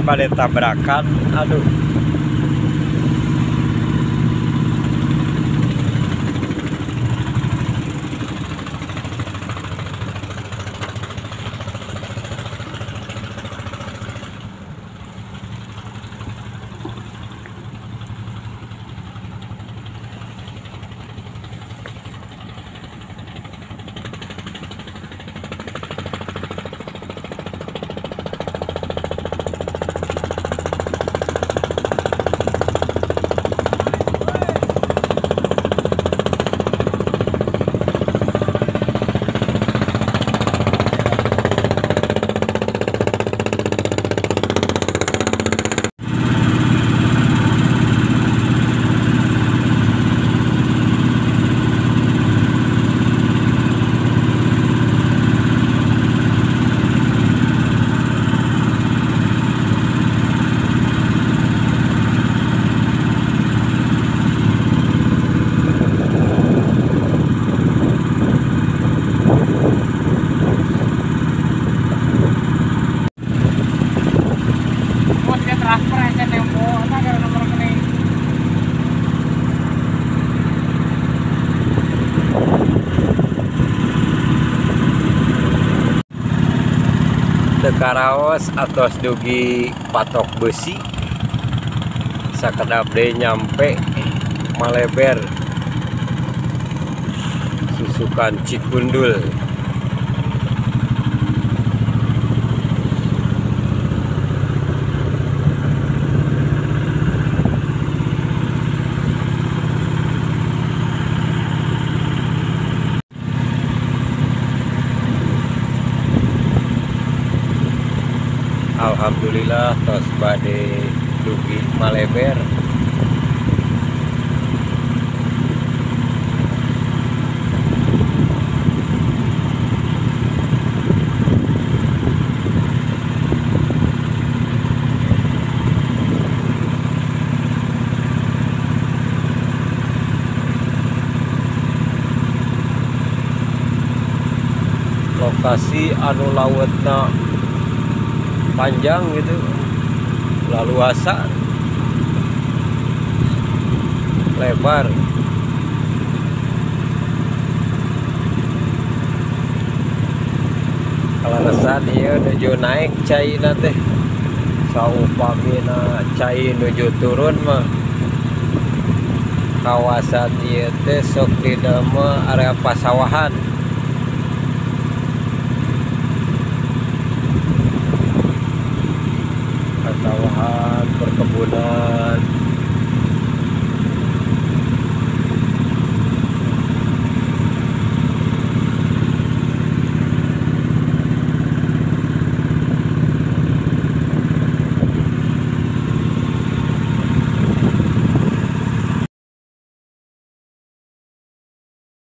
pada tabrakan, aduh. Karaos atos dugi patok besi sakedap deui nyampe Maleber susukan Cikundul. Alhamdulillah tos bade dugi Maleber. Lokasi anu lautna panjang gitu, laluasa lebar. Kalaresan ieu nuju naik cai teh saupamina cai nuju turun mah kawasan ieu teh sok didama area pasawahan. Perkebunan